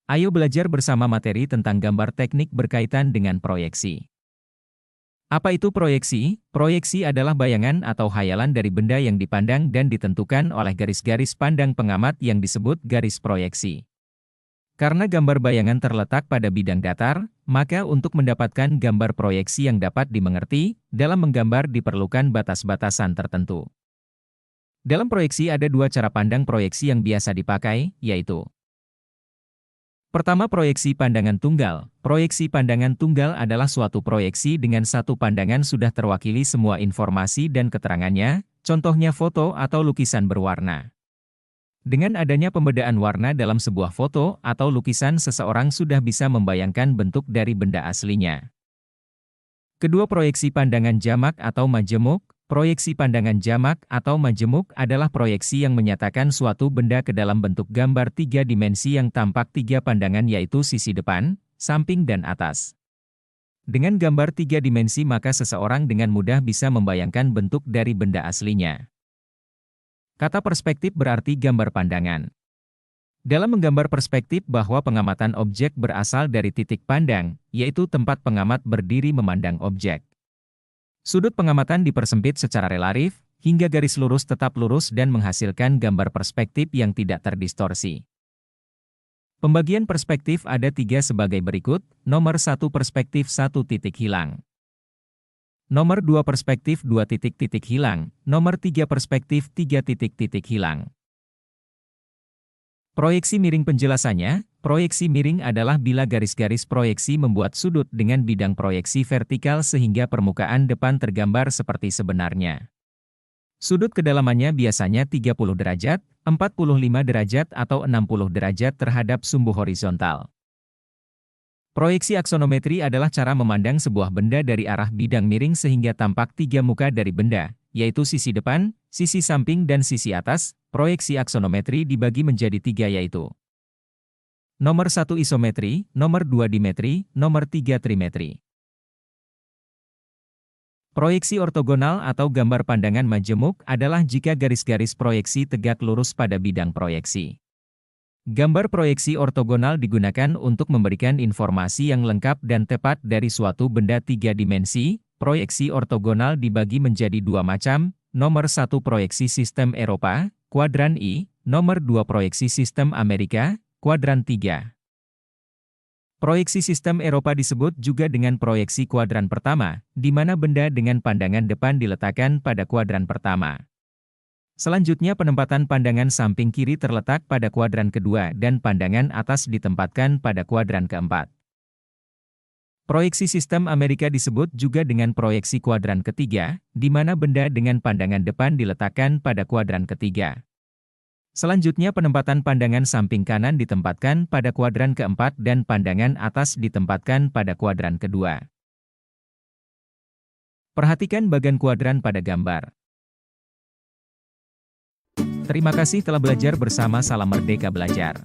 Ayo belajar bersama materi tentang gambar teknik berkaitan dengan proyeksi. Apa itu proyeksi? Proyeksi adalah bayangan atau hayalan dari benda yang dipandang dan ditentukan oleh garis-garis pandang pengamat yang disebut garis proyeksi. Karena gambar bayangan terletak pada bidang datar, maka untuk mendapatkan gambar proyeksi yang dapat dimengerti, dalam menggambar diperlukan batas-batasan tertentu. Dalam proyeksi ada dua cara pandang proyeksi yang biasa dipakai, yaitu pertama, proyeksi pandangan tunggal. Proyeksi pandangan tunggal adalah suatu proyeksi dengan satu pandangan sudah terwakili semua informasi dan keterangannya, contohnya foto atau lukisan berwarna. Dengan adanya pembedaan warna dalam sebuah foto atau lukisan, seseorang sudah bisa membayangkan bentuk dari benda aslinya. Kedua, proyeksi pandangan jamak atau majemuk. Proyeksi pandangan jamak atau majemuk adalah proyeksi yang menyatakan suatu benda ke dalam bentuk gambar tiga dimensi yang tampak tiga pandangan, yaitu sisi depan, samping dan atas. Dengan gambar tiga dimensi maka seseorang dengan mudah bisa membayangkan bentuk dari benda aslinya. Kata perspektif berarti gambar pandangan. Dalam menggambar perspektif bahwa pengamatan objek berasal dari titik pandang, yaitu tempat pengamat berdiri memandang objek. Sudut pengamatan dipersempit secara relatif, hingga garis lurus tetap lurus dan menghasilkan gambar perspektif yang tidak terdistorsi. Pembagian perspektif ada tiga sebagai berikut. Nomor 1, perspektif 1 titik hilang. Nomor 2, perspektif 2 titik hilang. Nomor 3, perspektif 3 titik hilang. Proyeksi miring penjelasannya, proyeksi miring adalah bila garis-garis proyeksi membuat sudut dengan bidang proyeksi vertikal sehingga permukaan depan tergambar seperti sebenarnya. Sudut kedalamannya biasanya 30 derajat, 45 derajat atau 60 derajat terhadap sumbu horizontal. Proyeksi aksonometri adalah cara memandang sebuah benda dari arah bidang miring sehingga tampak tiga muka dari benda, yaitu sisi depan, sisi samping dan sisi atas. Proyeksi aksonometri dibagi menjadi tiga, yaitu nomor 1 isometri, nomor 2 dimetri, nomor 3 trimetri. Proyeksi ortogonal atau gambar pandangan majemuk adalah jika garis-garis proyeksi tegak lurus pada bidang proyeksi. Gambar proyeksi ortogonal digunakan untuk memberikan informasi yang lengkap dan tepat dari suatu benda tiga dimensi. Proyeksi ortogonal dibagi menjadi dua macam. Nomor 1, proyeksi sistem Eropa, kuadran I. Nomor 2, proyeksi sistem Amerika, kuadran 3. Proyeksi sistem Eropa disebut juga dengan proyeksi kuadran pertama, di mana benda dengan pandangan depan diletakkan pada kuadran pertama. Selanjutnya penempatan pandangan samping kiri terletak pada kuadran kedua dan pandangan atas ditempatkan pada kuadran keempat. Proyeksi sistem Amerika disebut juga dengan proyeksi kuadran ketiga, di mana benda dengan pandangan depan diletakkan pada kuadran ketiga. Selanjutnya penempatan pandangan samping kanan ditempatkan pada kuadran keempat dan pandangan atas ditempatkan pada kuadran kedua. Perhatikan bagan kuadran pada gambar. Terima kasih telah belajar bersama. Salam Merdeka Belajar.